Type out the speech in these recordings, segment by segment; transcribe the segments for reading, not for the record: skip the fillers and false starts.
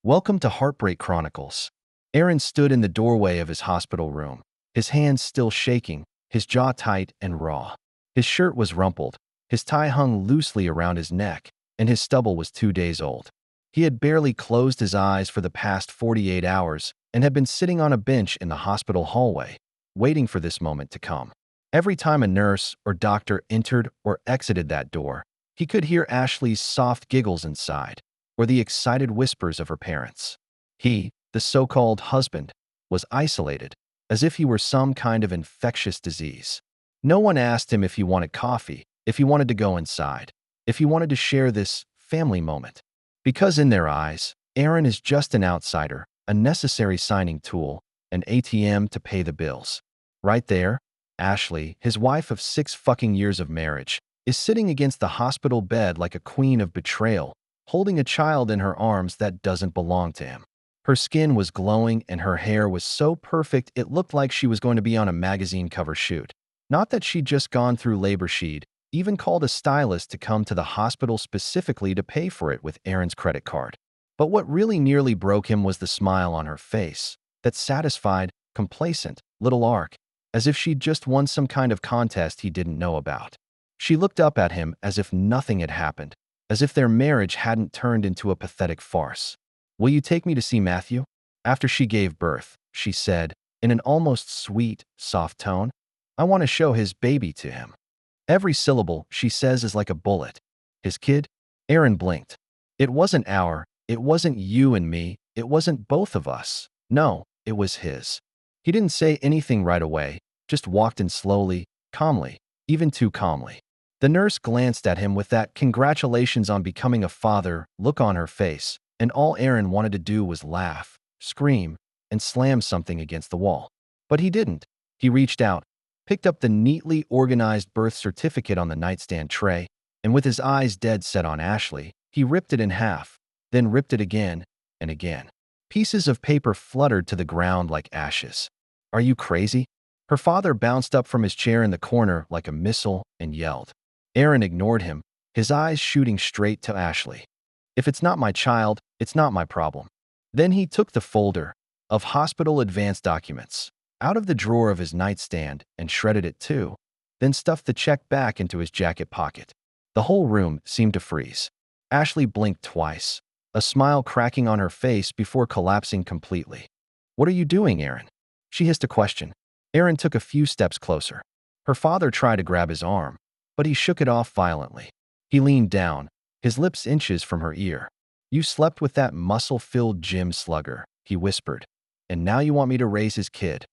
Welcome to Heartbreak Chronicles. Aaron stood in the doorway of his hospital room, his hands still shaking, his jaw tight and raw. His shirt was rumpled, his tie hung loosely around his neck, and his stubble was 2 days old. He had barely closed his eyes for the past 48 hours and had been sitting on a bench in the hospital hallway, waiting for this moment to come. Every time a nurse or doctor entered or exited that door, he could hear Ashley's soft giggles inside, or the excited whispers of her parents. He, the so-called husband, was isolated, as if he were some kind of infectious disease. No one asked him if he wanted coffee, if he wanted to go inside, if he wanted to share this family moment. Because in their eyes, Aaron is just an outsider, a necessary signing tool, an ATM to pay the bills. Right there, Ashley, his wife of 6 years of marriage, is sitting against the hospital bed like a queen of betrayal, holding a child in her arms that doesn't belong to him. Her skin was glowing and her hair was so perfect it looked like she was going to be on a magazine cover shoot. Not that she'd just gone through labor, she'd even called a stylist to come to the hospital specifically to pay for it with Aaron's credit card. But what really nearly broke him was the smile on her face, that satisfied, complacent little arc, as if she'd just won some kind of contest he didn't know about. She looked up at him as if nothing had happened, as if their marriage hadn't turned into a pathetic farce. "Will you take me to see Matthew?" After she gave birth, she said, in an almost sweet, soft tone. "I want to show his baby to him." Every syllable she says is like a bullet. "His kid?" Aaron blinked. It wasn't it wasn't you and me, it wasn't both of us. No, it was his. He didn't say anything right away, just walked in slowly, calmly, even too calmly. The nurse glanced at him with that "congratulations on becoming a father" look on her face, and all Aaron wanted to do was laugh, scream, and slam something against the wall. But he didn't. He reached out, picked up the neatly organized birth certificate on the nightstand tray, and with his eyes dead set on Ashley, he ripped it in half, then ripped it again and again. Pieces of paper fluttered to the ground like ashes. "Are you crazy?" Her father bounced up from his chair in the corner like a missile and yelled. Aaron ignored him, his eyes shooting straight to Ashley. "If it's not my child, it's not my problem." Then he took the folder of hospital advance documents out of the drawer of his nightstand and shredded it too, then stuffed the check back into his jacket pocket. The whole room seemed to freeze. Ashley blinked twice, a smile cracking on her face before collapsing completely. "What are you doing, Aaron?" she hissed a question. Aaron took a few steps closer. Her father tried to grab his arm, but he shook it off violently. He leaned down, his lips inches from her ear. "You slept with that muscle-filled gym slugger," he whispered, "and now you want me to raise his kid."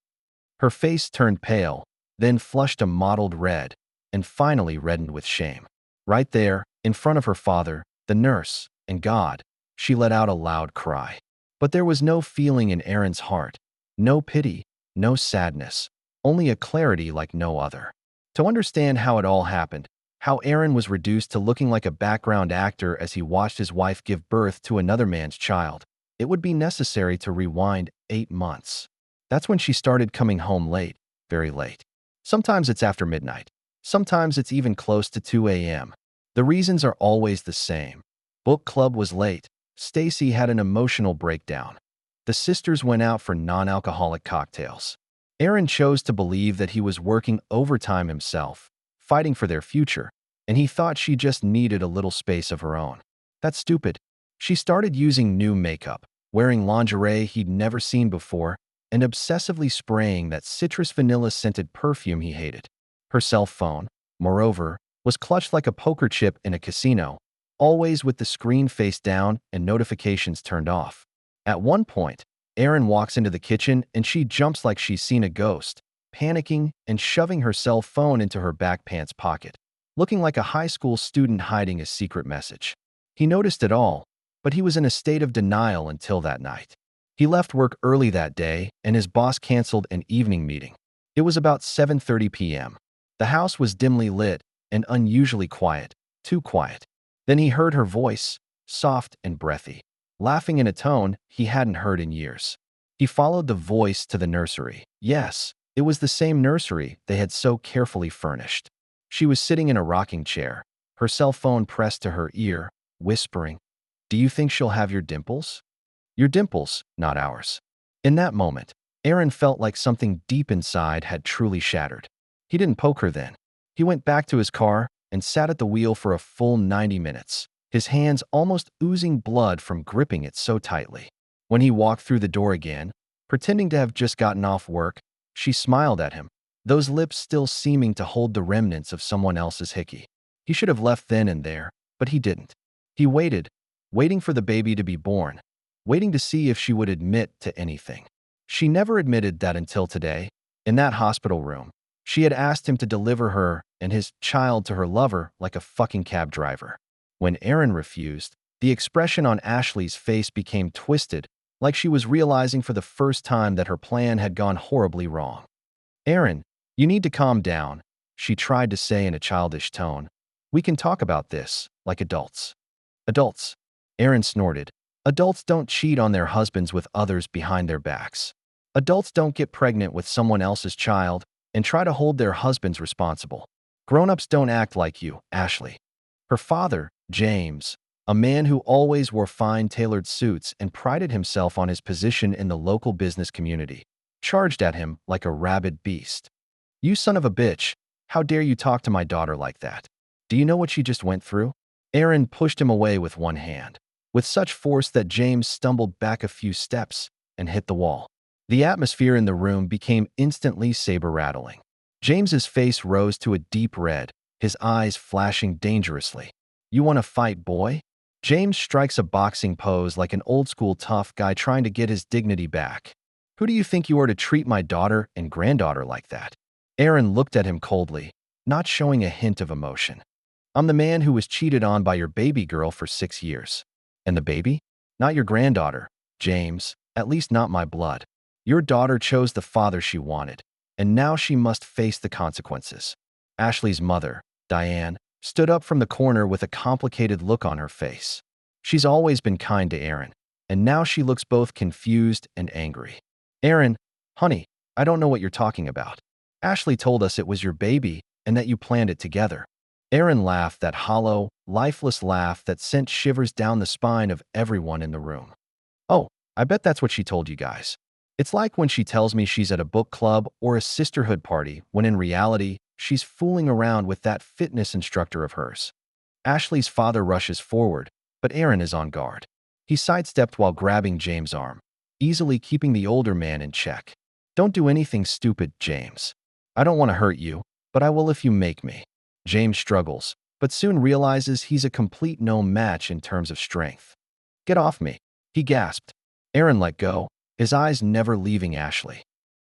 Her face turned pale, then flushed a mottled red, and finally reddened with shame. Right there, in front of her father, the nurse, and God, she let out a loud cry. But there was no feeling in Aaron's heart, no pity, no sadness, only a clarity like no other. To understand how it all happened, how Aaron was reduced to looking like a background actor as he watched his wife give birth to another man's child, it would be necessary to rewind 8 months. That's when she started coming home late, very late. Sometimes it's after midnight. Sometimes it's even close to 2 a.m. The reasons are always the same. Book club was late. Stacy had an emotional breakdown. The sisters went out for non-alcoholic cocktails. Aaron chose to believe that he was working overtime himself, fighting for their future, and he thought she just needed a little space of her own. That's stupid. She started using new makeup, wearing lingerie he'd never seen before, and obsessively spraying that citrus vanilla-scented perfume he hated. Her cell phone, moreover, was clutched like a poker chip in a casino, always with the screen face down and notifications turned off. At one point, Aaron walks into the kitchen and she jumps like she's seen a ghost, panicking and shoving her cell phone into her back pants pocket, looking like a high school student hiding a secret message. He noticed it all, but he was in a state of denial until that night. He left work early that day and his boss canceled an evening meeting. It was about 7:30 p.m. The house was dimly lit and unusually quiet, too quiet. Then he heard her voice, soft and breathy, laughing in a tone he hadn't heard in years. He followed the voice to the nursery. Yes, it was the same nursery they had so carefully furnished. She was sitting in a rocking chair, her cell phone pressed to her ear, whispering, "Do you think she'll have your dimples?" Your dimples, not ours. In that moment, Aaron felt like something deep inside had truly shattered. He didn't poke her then. He went back to his car and sat at the wheel for a full 90 minutes, his hands almost oozing blood from gripping it so tightly. When he walked through the door again, pretending to have just gotten off work, she smiled at him, those lips still seeming to hold the remnants of someone else's hickey. He should have left then and there, but he didn't. He waited, waiting for the baby to be born, waiting to see if she would admit to anything. She never admitted that until today, in that hospital room. She had asked him to deliver her and his child to her lover like a fucking cab driver. When Aaron refused, the expression on Ashley's face became twisted, like she was realizing for the first time that her plan had gone horribly wrong. Aaron, you need to calm down, she tried to say in a childish tone. We can talk about this, like adults. Adults. Aaron snorted. Adults don't cheat on their husbands with others behind their backs. Adults don't get pregnant with someone else's child and try to hold their husbands responsible. Grown-ups don't act like you, Ashley. Her father, James, a man who always wore fine tailored suits and prided himself on his position in the local business community, charged at him like a rabid beast. You son of a bitch, how dare you talk to my daughter like that? Do you know what she just went through? Aaron pushed him away with one hand, with such force that James stumbled back a few steps and hit the wall. The atmosphere in the room became instantly saber-rattling. James's face rose to a deep red, his eyes flashing dangerously. You want to fight, boy? James strikes a boxing pose like an old-school tough guy trying to get his dignity back. Who do you think you are to treat my daughter and granddaughter like that? Aaron looked at him coldly, not showing a hint of emotion. I'm the man who was cheated on by your baby girl for 6 years. And the baby? Not your granddaughter, James, at least not my blood. Your daughter chose the father she wanted, and now she must face the consequences. Ashley's mother, Diane, stood up from the corner with a complicated look on her face. She's always been kind to Aaron, and now she looks both confused and angry. Aaron, honey, I don't know what you're talking about. Ashley told us it was your baby and that you planned it together. Aaron laughed that hollow, lifeless laugh that sent shivers down the spine of everyone in the room. Oh, I bet that's what she told you guys. It's like when she tells me she's at a book club or a sisterhood party, when in reality, she's fooling around with that fitness instructor of hers. Ashley's father rushes forward, but Aaron is on guard. He sidestepped while grabbing James' arm, easily keeping the older man in check. Don't do anything stupid, James. I don't want to hurt you, but I will if you make me. James struggles, but soon realizes he's a complete no match in terms of strength. Get off me, he gasped. Aaron let go, his eyes never leaving Ashley.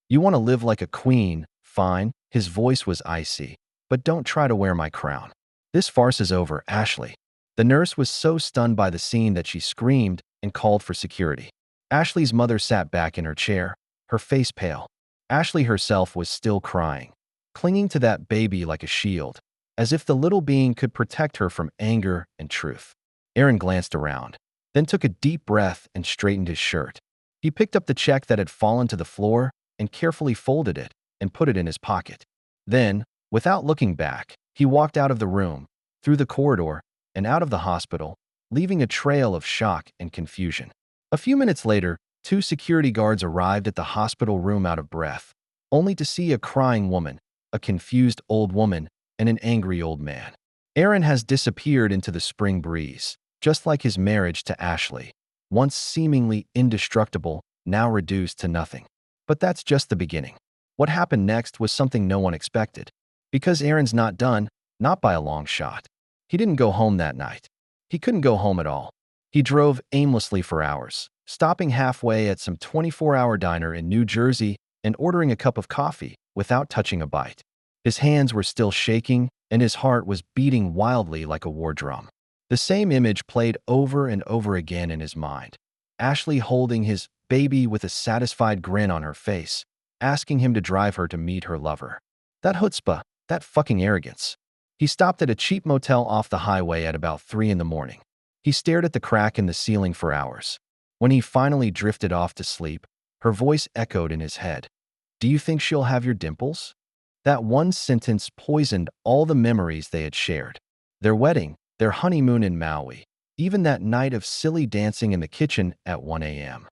You want to live like a queen, fine, his voice was icy, but don't try to wear my crown. This farce is over, Ashley. The nurse was so stunned by the scene that she screamed and called for security. Ashley's mother sat back in her chair, her face pale. Ashley herself was still crying, clinging to that baby like a shield, as if the little being could protect her from anger and truth. Aaron glanced around, then took a deep breath and straightened his shirt. He picked up the check that had fallen to the floor and carefully folded it and put it in his pocket. Then, without looking back, he walked out of the room, through the corridor, and out of the hospital, leaving a trail of shock and confusion. A few minutes later, 2 security guards arrived at the hospital room out of breath, only to see a crying woman, a confused old woman, and an angry old man. Aaron has disappeared into the spring breeze, just like his marriage to Ashley, once seemingly indestructible, now reduced to nothing. But that's just the beginning. What happened next was something no one expected. Because Aaron's not done, not by a long shot. He didn't go home that night. He couldn't go home at all. He drove aimlessly for hours, stopping halfway at some 24-hour diner in New Jersey and ordering a cup of coffee without touching a bite. His hands were still shaking, and his heart was beating wildly like a war drum. The same image played over and over again in his mind. Ashley holding his baby with a satisfied grin on her face, asking him to drive her to meet her lover. That chutzpah, that fucking arrogance. He stopped at a cheap motel off the highway at about 3 in the morning. He stared at the crack in the ceiling for hours. When he finally drifted off to sleep, her voice echoed in his head. Do you think she'll have your dimples? That one sentence poisoned all the memories they had shared. Their wedding, their honeymoon in Maui, even that night of silly dancing in the kitchen at 1 a.m.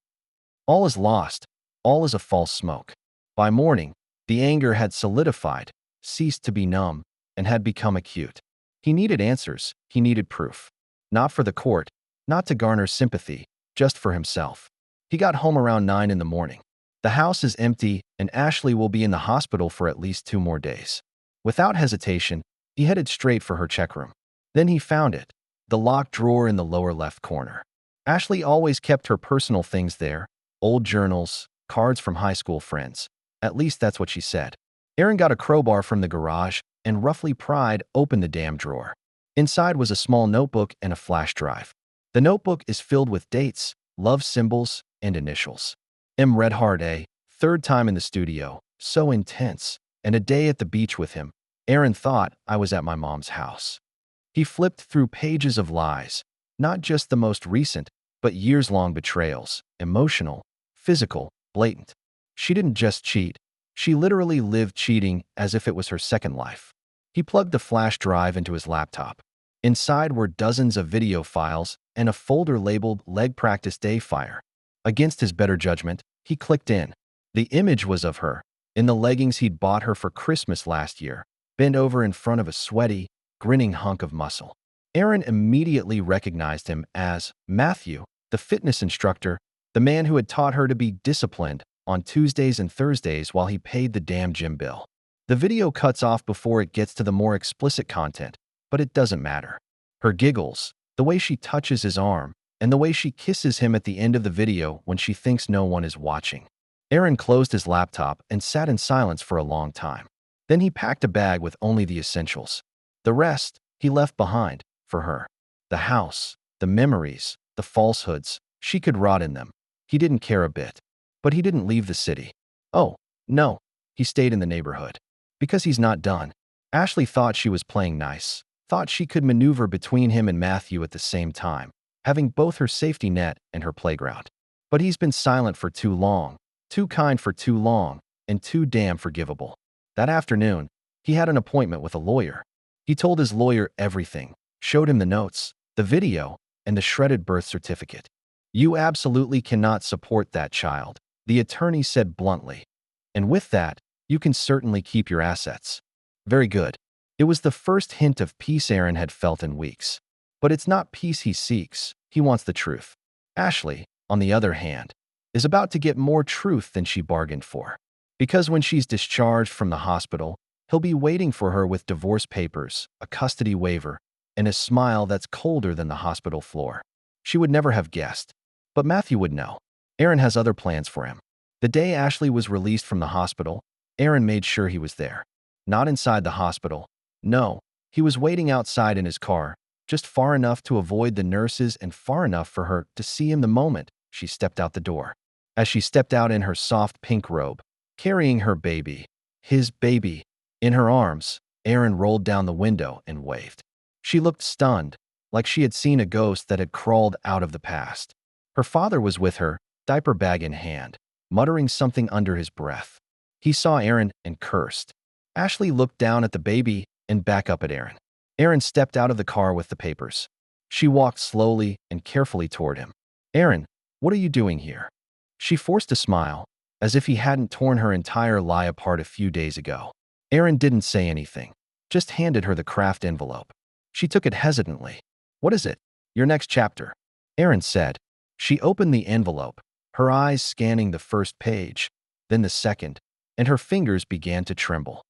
All is lost. All is a false smoke. By morning, the anger had solidified, ceased to be numb, and had become acute. He needed answers. He needed proof. Not for the court, not to garner sympathy, just for himself. He got home around 9 in the morning. The house is empty, and Ashley will be in the hospital for at least 2 more days. Without hesitation, he headed straight for her check room. Then he found it, the locked drawer in the lower left corner. Ashley always kept her personal things there, old journals, cards from high school friends. At least that's what she said. Aaron got a crowbar from the garage and, roughly pried open the damn drawer. Inside was a small notebook and a flash drive. The notebook is filled with dates, love symbols, and initials. M. Red Heart A. Third time in the studio. So intense. And a day at the beach with him. Aaron thought I was at my mom's house. He flipped through pages of lies. Not just the most recent, but years-long betrayals. Emotional, physical, blatant. She didn't just cheat. She literally lived cheating as if it was her second life. He plugged the flash drive into his laptop. Inside were dozens of video files and a folder labeled Leg Practice Day Fire. Against his better judgment, he clicked in. The image was of her, in the leggings he'd bought her for Christmas last year, bent over in front of a sweaty, grinning hunk of muscle. Aaron immediately recognized him as Matthew, the fitness instructor, the man who had taught her to be disciplined on Tuesdays and Thursdays while he paid the damn gym bill. The video cuts off before it gets to the more explicit content, but it doesn't matter. Her giggles, the way she touches his arm, and the way she kisses him at the end of the video when she thinks no one is watching. Aaron closed his laptop and sat in silence for a long time. Then he packed a bag with only the essentials. The rest, he left behind, for her. The house, the memories, the falsehoods, she could rot in them. He didn't care a bit. But he didn't leave the city. Oh, no, he stayed in the neighborhood. Because he's not done. Ashley thought she was playing nice, thought she could maneuver between him and Matthew at the same time, having both her safety net and her playground. But he's been silent for too long, too kind for too long, and too damn forgivable. That afternoon, he had an appointment with a lawyer. He told his lawyer everything, showed him the notes, the video, and the shredded birth certificate. You absolutely cannot support that child, the attorney said bluntly. And with that, you can certainly keep your assets. Very good. It was the first hint of peace Aaron had felt in weeks. But it's not peace he seeks, he wants the truth. Ashley, on the other hand, is about to get more truth than she bargained for. Because when she's discharged from the hospital, he'll be waiting for her with divorce papers, a custody waiver, and a smile that's colder than the hospital floor. She would never have guessed. But Matthew would know. Aaron has other plans for him. The day Ashley was released from the hospital, Aaron made sure he was there. Not inside the hospital. No, he was waiting outside in his car, just far enough to avoid the nurses and far enough for her to see him the moment she stepped out the door. As she stepped out in her soft pink robe, carrying her baby, his baby, in her arms, Aaron rolled down the window and waved. She looked stunned, like she had seen a ghost that had crawled out of the past. Her father was with her, diaper bag in hand, muttering something under his breath. He saw Aaron and cursed. Ashley looked down at the baby and back up at Aaron. Aaron stepped out of the car with the papers. She walked slowly and carefully toward him. Aaron, what are you doing here? She forced a smile, as if he hadn't torn her entire lie apart a few days ago. Aaron didn't say anything, just handed her the craft envelope. She took it hesitantly. What is it? Your next chapter, Aaron said. She opened the envelope, her eyes scanning the first page, then the second, and her fingers began to tremble.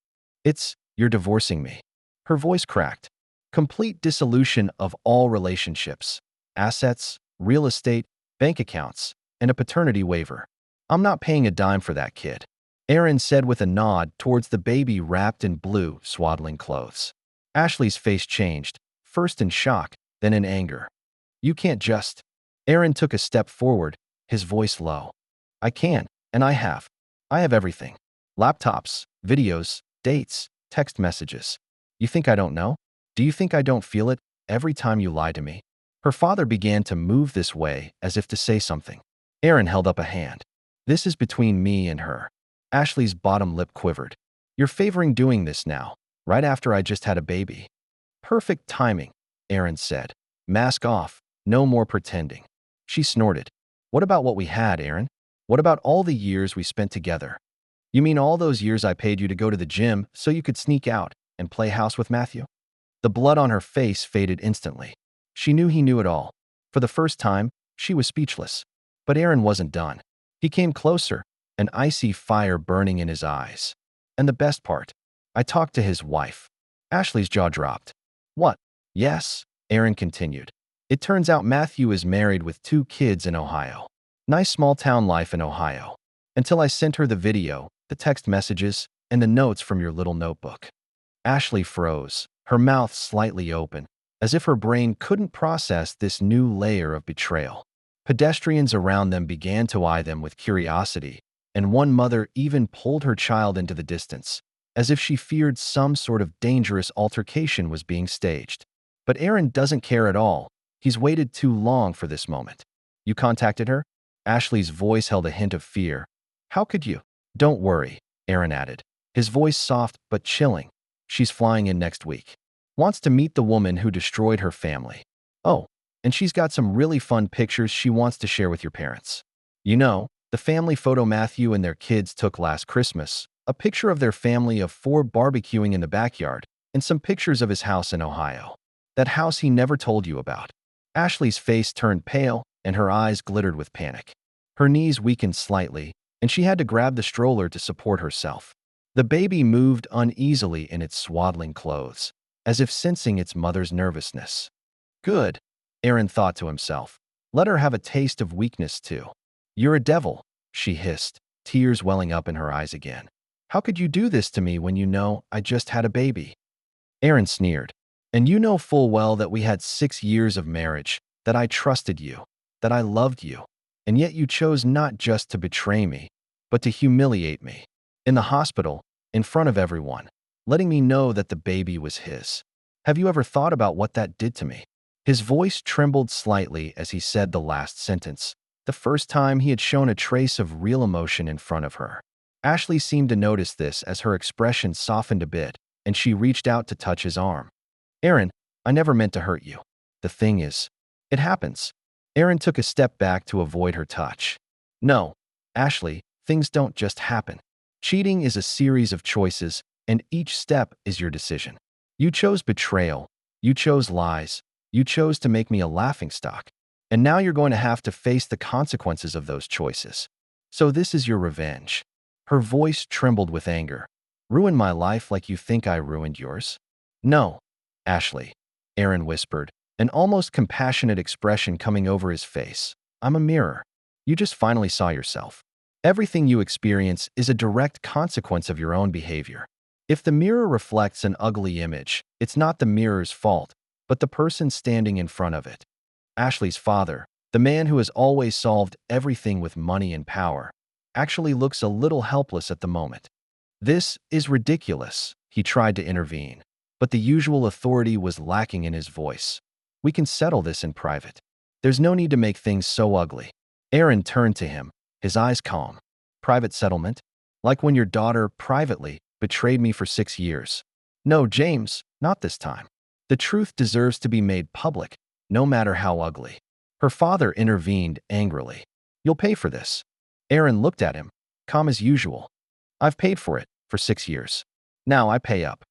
You're divorcing me. Her voice cracked. Complete dissolution of all relationships, assets, real estate, bank accounts, and a paternity waiver. I'm not paying a dime for that kid, Aaron said with a nod towards the baby wrapped in blue, swaddling clothes. Ashley's face changed, first in shock, then in anger. You can't just... Aaron took a step forward, his voice low. I can, and I have. I have everything. Laptops, videos, dates, text messages. You think I don't know? Do you think I don't feel it every time you lie to me? Her father began to move this way as if to say something. Aaron held up a hand. This is between me and her. Ashley's bottom lip quivered. You're favoring doing this now, right after I just had a baby. Perfect timing, Aaron said. Mask off, No more pretending. She snorted. What about what we had, Aaron? What about all the years we spent together? You mean all those years I paid you to go to the gym so you could sneak out and play house with Matthew? The blood on her face faded instantly. She knew he knew it all. For the first time, she was speechless. But Aaron wasn't done. He came closer, an icy fire burning in his eyes. And the best part, I talked to his wife. Ashley's jaw dropped. What? Yes, Aaron continued. It turns out Matthew is married with 2 kids in Ohio. Nice small town life in Ohio. Until I sent her the video, the text messages, and the notes from your little notebook. Ashley froze, her mouth slightly open, as if her brain couldn't process this new layer of betrayal. Pedestrians around them began to eye them with curiosity, and one mother even pulled her child into the distance, as if she feared some sort of dangerous altercation was being staged. But Aaron doesn't care at all. He's waited too long for this moment. You contacted her? Ashley's voice held a hint of fear. How could you? Don't worry, Aaron added, his voice soft but chilling. She's flying in next week. Wants to meet the woman who destroyed her family. Oh, and she's got some really fun pictures she wants to share with your parents. You know, the family photo Matthew and their kids took last Christmas, a picture of their family of 4 barbecuing in the backyard, and some pictures of his house in Ohio. That house he never told you about. Ashley's face turned pale, and her eyes glittered with panic. Her knees weakened slightly, and she had to grab the stroller to support herself. The baby moved uneasily in its swaddling clothes, as if sensing its mother's nervousness. Good, Aaron thought to himself. Let her have a taste of weakness too. You're a devil, she hissed, tears welling up in her eyes again. How could you do this to me when you know I just had a baby? Aaron sneered. And you know full well that we had 6 years of marriage, that I trusted you, that I loved you, and yet you chose not just to betray me, but to humiliate me. In the hospital, in front of everyone, letting me know that the baby was his. Have you ever thought about what that did to me? His voice trembled slightly as he said the last sentence, the first time he had shown a trace of real emotion in front of her. Ashley seemed to notice this as her expression softened a bit, and she reached out to touch his arm. Aaron, I never meant to hurt you. The thing is, it happens. Aaron took a step back to avoid her touch. No, Ashley, things don't just happen. Cheating is a series of choices, and each step is your decision. You chose betrayal. You chose lies. You chose to make me a laughingstock. And now you're going to have to face the consequences of those choices. So this is your revenge. Her voice trembled with anger. Ruin my life like you think I ruined yours? No, Ashley, Aaron whispered, an almost compassionate expression coming over his face. I'm a mirror. You just finally saw yourself. Everything you experience is a direct consequence of your own behavior. If the mirror reflects an ugly image, it's not the mirror's fault, but the person standing in front of it. Ashley's father, the man who has always solved everything with money and power, actually looks a little helpless at the moment. This is ridiculous, he tried to intervene, but the usual authority was lacking in his voice. We can settle this in private. There's no need to make things so ugly. Aaron turned to him, his eyes calm. Private settlement? Like when your daughter, privately, betrayed me for 6 years. No, James, not this time. The truth deserves to be made public, no matter how ugly. Her father intervened angrily. You'll pay for this. Aaron looked at him, calm as usual. I've paid for it, for 6 years. Now I pay up.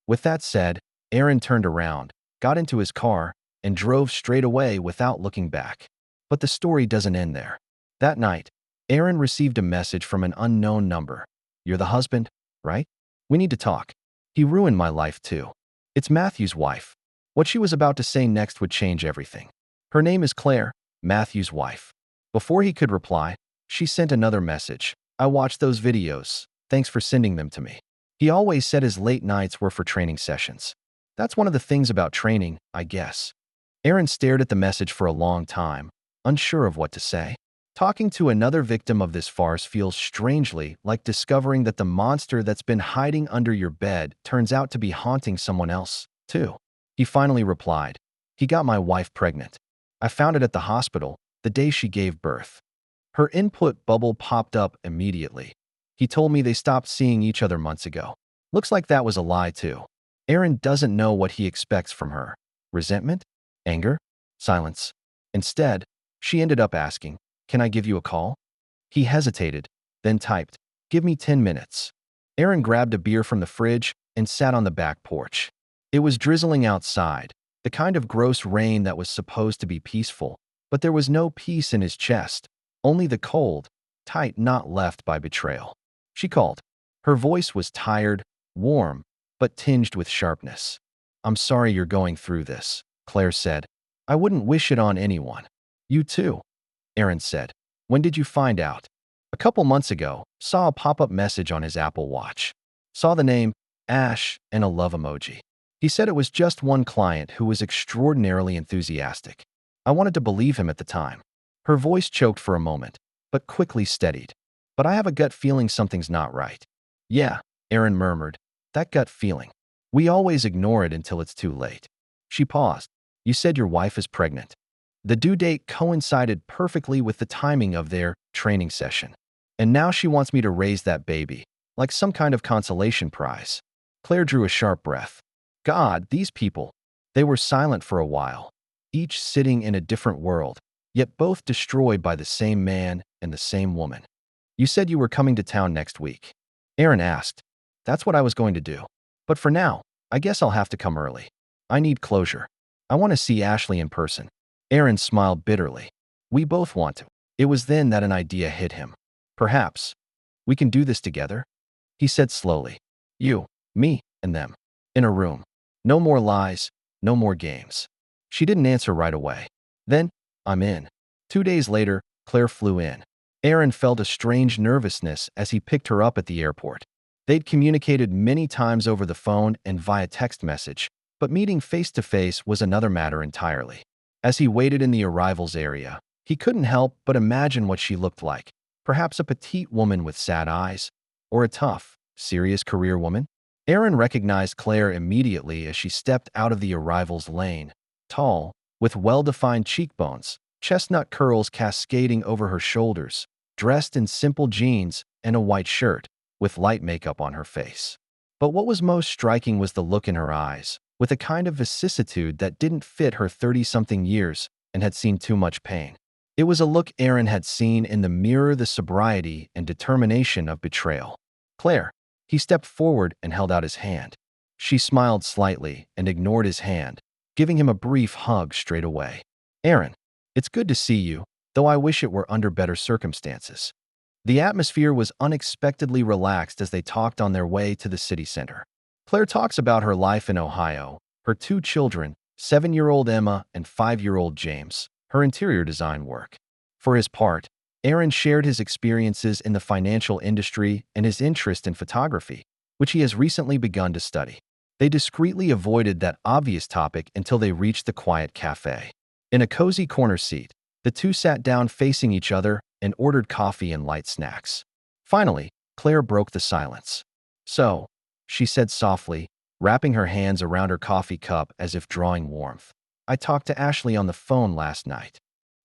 With that said, Aaron turned around, got into his car, and drove straight away without looking back. But the story doesn't end there. That night, Aaron received a message from an unknown number. You're the husband, right? We need to talk. He ruined my life too. It's Matthew's wife. What she was about to say next would change everything. Her name is Claire, Matthew's wife. Before he could reply, she sent another message. I watched those videos. Thanks for sending them to me. He always said his late nights were for training sessions. That's one of the things about training, I guess. Aaron stared at the message for a long time, unsure of what to say. Talking to another victim of this farce feels strangely like discovering that the monster that's been hiding under your bed turns out to be haunting someone else, too. He finally replied, He got my wife pregnant. I found it at the hospital, the day she gave birth. Her input bubble popped up immediately. He told me they stopped seeing each other months ago. Looks like that was a lie, too. Aaron doesn't know what he expects from her. Resentment? Anger? Silence? Instead, she ended up asking, "Can I give you a call?" He hesitated, then typed, "Give me 10 minutes." Aaron grabbed a beer from the fridge and sat on the back porch. It was drizzling outside, the kind of gross rain that was supposed to be peaceful, but there was no peace in his chest, only the cold, tight knot left by betrayal. She called. Her voice was tired, warm, but tinged with sharpness. "I'm sorry you're going through this," Claire said. "I wouldn't wish it on anyone." "You too," Aaron said. "When did you find out?" "A couple months ago, saw a pop-up message on his Apple Watch. Saw the name, Ash, and a love emoji. He said it was just one client who was extraordinarily enthusiastic. I wanted to believe him at the time." Her voice choked for a moment, but quickly steadied. "But I have a gut feeling something's not right." "Yeah," Aaron murmured, "that gut feeling. We always ignore it until it's too late." She paused. "You said your wife is pregnant." The due date coincided perfectly with the timing of their training session. "And now she wants me to raise that baby, like some kind of consolation prize." Claire drew a sharp breath. God, these people. They were silent for a while, each sitting in a different world, yet both destroyed by the same man and the same woman. "You said you were coming to town next week," Aaron asked. "That's what I was going to do. But for now, I guess I'll have to come early. I need closure. I want to see Ashley in person." Aaron smiled bitterly. "We both want to." It was then that an idea hit him. "Perhaps we can do this together," he said slowly. "You, me, and them. In a room. No more lies, no more games." She didn't answer right away. Then, "I'm in." 2 days later, Claire flew in. Aaron felt a strange nervousness as he picked her up at the airport. They'd communicated many times over the phone and via text message, but meeting face-to-face was another matter entirely. As he waited in the arrivals area, he couldn't help but imagine what she looked like. Perhaps a petite woman with sad eyes, or a tough, serious career woman? Aaron recognized Claire immediately as she stepped out of the arrivals lane. Tall, with well-defined cheekbones, chestnut curls cascading over her shoulders, dressed in simple jeans and a white shirt, with light makeup on her face. But what was most striking was the look in her eyes, with a kind of vicissitude that didn't fit her 30-something years and had seen too much pain. It was a look Aaron had seen in the mirror, the sobriety and determination of betrayal. "Claire." He stepped forward and held out his hand. She smiled slightly and ignored his hand, giving him a brief hug straight away. "Aaron, it's good to see you, though I wish it were under better circumstances." The atmosphere was unexpectedly relaxed as they talked on their way to the city center. Claire talks about her life in Ohio, her 2 children, 7-year-old Emma and 5-year-old James, her interior design work. For his part, Aaron shared his experiences in the financial industry and his interest in photography, which he has recently begun to study. They discreetly avoided that obvious topic until they reached the quiet cafe. In a cozy corner seat, the two sat down facing each other and ordered coffee and light snacks. Finally, Claire broke the silence. "So," she said softly, wrapping her hands around her coffee cup as if drawing warmth, "I talked to Ashley on the phone last night."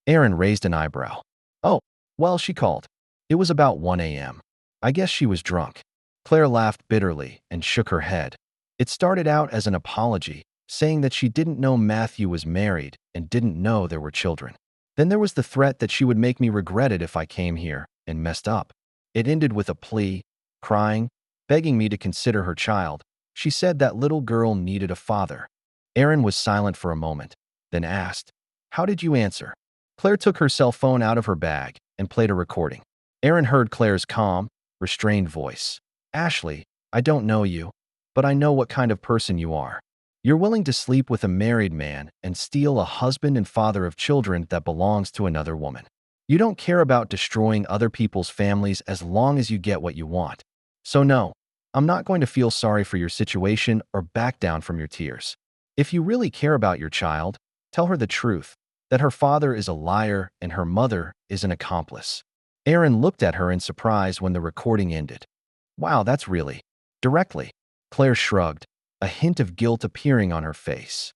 Aaron raised an eyebrow. "Oh, well, she called. It was about 1 a.m. I guess she was drunk." Claire laughed bitterly and shook her head. "It started out as an apology, saying that she didn't know Matthew was married and didn't know there were children. Then there was the threat that she would make me regret it if I came here and messed up. It ended with a plea, crying, begging me to consider her child. She said that little girl needed a father." Aaron was silent for a moment, then asked, "How did you answer?" Claire took her cell phone out of her bag and played a recording. Aaron heard Claire's calm, restrained voice. "Ashley, I don't know you, but I know what kind of person you are. You're willing to sleep with a married man and steal a husband and father of children that belongs to another woman. You don't care about destroying other people's families as long as you get what you want. So no, I'm not going to feel sorry for your situation or back down from your tears. If you really care about your child, tell her the truth, that her father is a liar and her mother is an accomplice." Aaron looked at her in surprise when the recording ended. "Wow, that's really directly." Claire shrugged, a hint of guilt appearing on her face.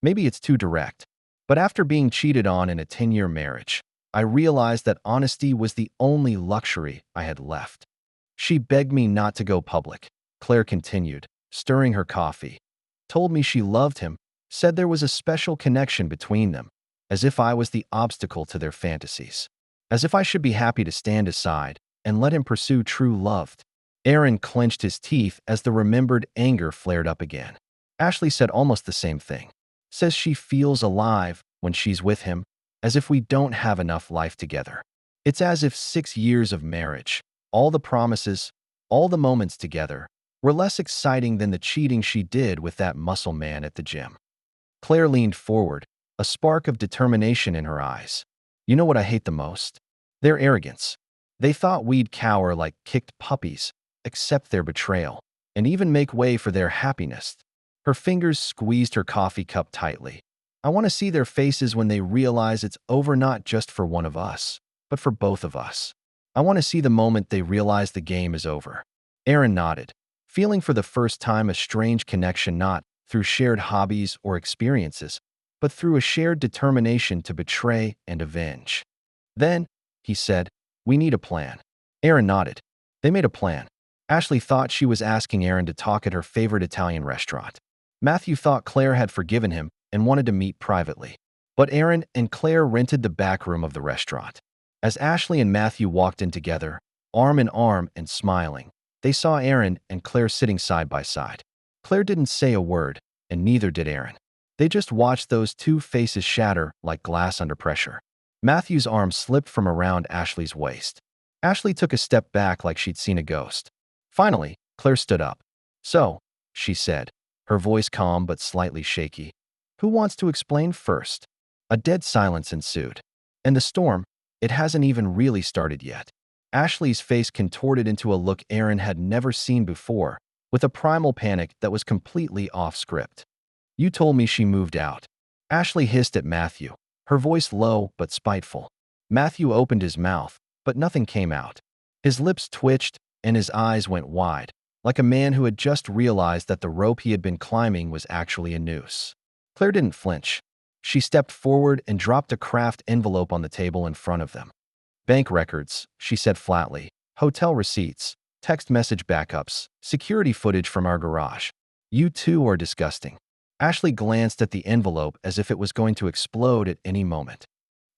"Maybe it's too direct, but after being cheated on in a 10-year marriage, I realized that honesty was the only luxury I had left." "She begged me not to go public," Claire continued, stirring her coffee. "Told me she loved him, said there was a special connection between them. as if I was the obstacle to their fantasies. As if I should be happy to stand aside and let him pursue true love. Aaron clenched his teeth as the remembered anger flared up again. Ashley said almost the same thing. Says she feels alive when she's with him, as if we don't have enough life together. It's as if 6 years of marriage, all the promises, all the moments together, were less exciting than the cheating she did with that muscle man at the gym. Claire leaned forward, a spark of determination in her eyes. You know what I hate the most? Their arrogance. They thought we'd cower like kicked puppies, accept their betrayal, and even make way for their happiness. Her fingers squeezed her coffee cup tightly. I want to see their faces when they realize it's over, not just for one of us, but for both of us. I want to see the moment they realize the game is over. Aaron nodded, feeling for the first time a strange connection, not through shared hobbies or experiences, but through a shared determination to betray and avenge. Then, he said, we need a plan. Aaron nodded. They made a plan. Ashley thought she was asking Aaron to talk at her favorite Italian restaurant. Matthew thought Claire had forgiven him and wanted to meet privately. But Aaron and Claire rented the back room of the restaurant. As Ashley and Matthew walked in together, arm in arm and smiling, they saw Aaron and Claire sitting side by side. Claire didn't say a word, and neither did Aaron. They just watched those two faces shatter like glass under pressure. Matthew's arm slipped from around Ashley's waist. Ashley took a step back like she'd seen a ghost. Finally, Claire stood up. So, she said, her voice calm but slightly shaky. Who wants to explain first? A dead silence ensued. And the storm, it hasn't even really started yet. Ashley's face contorted into a look Aaron had never seen before, with a primal panic that was completely off script. You told me she moved out. Ashley hissed at Matthew, her voice low but spiteful. Matthew opened his mouth, but nothing came out. His lips twitched and his eyes went wide, like a man who had just realized that the rope he had been climbing was actually a noose. Claire didn't flinch. She stepped forward and dropped a craft envelope on the table in front of them. Bank records, she said flatly, hotel receipts, text message backups, security footage from our garage. You two are disgusting. Ashley glanced at the envelope as if it was going to explode at any moment.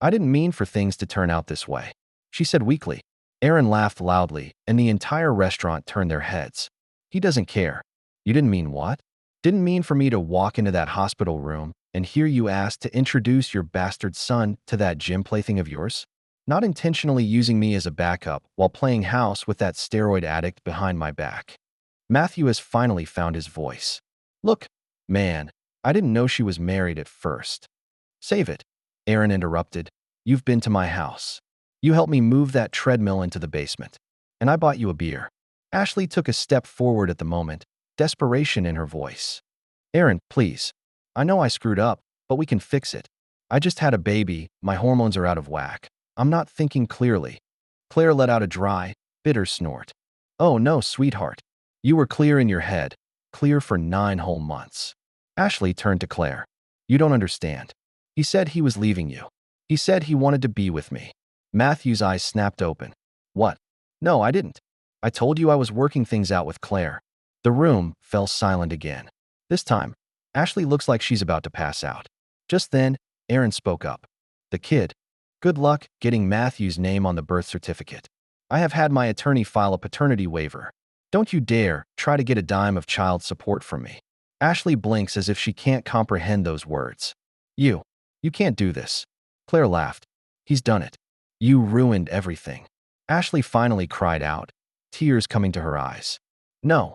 I didn't mean for things to turn out this way, she said weakly. Aaron laughed loudly, and the entire restaurant turned their heads. He doesn't care. You didn't mean what? Didn't mean for me to walk into that hospital room and hear you ask to introduce your bastard son to that gym plaything of yours? Not intentionally using me as a backup while playing house with that steroid addict behind my back. Matthew has finally found his voice. Look, man, I didn't know she was married at first. Save it, Aaron interrupted. You've been to my house. You helped me move that treadmill into the basement. And I bought you a beer. Ashley took a step forward at the moment, desperation in her voice. Aaron, please. I know I screwed up, but we can fix it. I just had a baby, my hormones are out of whack. I'm not thinking clearly. Claire let out a dry, bitter snort. Oh no, sweetheart. You were clear in your head, clear for 9 whole months. Ashley turned to Claire. You don't understand. He said he was leaving you. He said he wanted to be with me. Matthew's eyes snapped open. What? No, I didn't. I told you I was working things out with Claire. The room fell silent again. This time, Ashley looks like she's about to pass out. Just then, Aaron spoke up. The kid. Good luck getting Matthew's name on the birth certificate. I have had my attorney file a paternity waiver. Don't you dare try to get a dime of child support from me. Ashley blinks as if she can't comprehend those words. You can't do this. Claire laughed. He's done it. You ruined everything. Ashley finally cried out, tears coming to her eyes. No,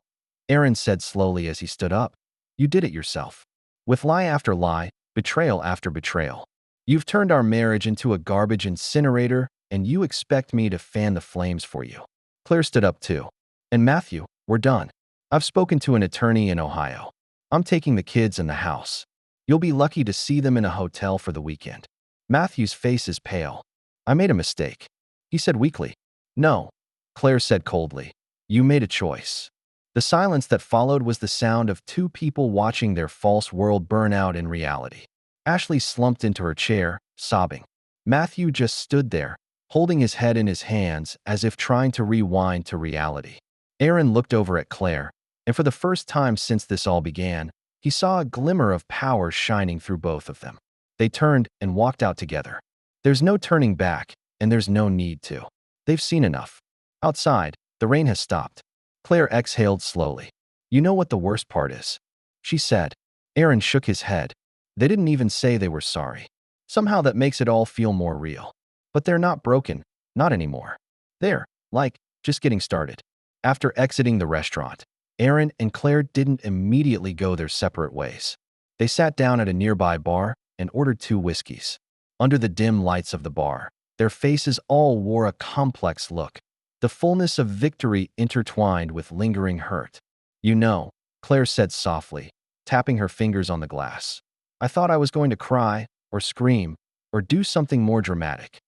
Aaron said slowly as he stood up. You did it yourself. With lie after lie, betrayal after betrayal. You've turned our marriage into a garbage incinerator, and you expect me to fan the flames for you. Claire stood up too. And Matthew, we're done. I've spoken to an attorney in Ohio. I'm taking the kids in the house. You'll be lucky to see them in a hotel for the weekend. Matthew's face is pale. I made a mistake. He said weakly. No, Claire said coldly. You made a choice. The silence that followed was the sound of two people watching their false world burn out in reality. Ashley slumped into her chair, sobbing. Matthew just stood there, holding his head in his hands as if trying to rewind to reality. Aaron looked over at Claire, and for the first time since this all began, he saw a glimmer of power shining through both of them. They turned and walked out together. There's no turning back, and there's no need to. They've seen enough. Outside, the rain has stopped. Claire exhaled slowly. You know what the worst part is? She said. Aaron shook his head. They didn't even say they were sorry. Somehow that makes it all feel more real. But they're not broken, not anymore. They're, like, just getting started. After exiting the restaurant, Aaron and Claire didn't immediately go their separate ways. They sat down at a nearby bar and ordered 2 whiskeys. Under the dim lights of the bar, their faces all wore a complex look, the fullness of victory intertwined with lingering hurt. You know, Claire said softly, tapping her fingers on the glass. I thought I was going to cry, or scream, or do something more dramatic.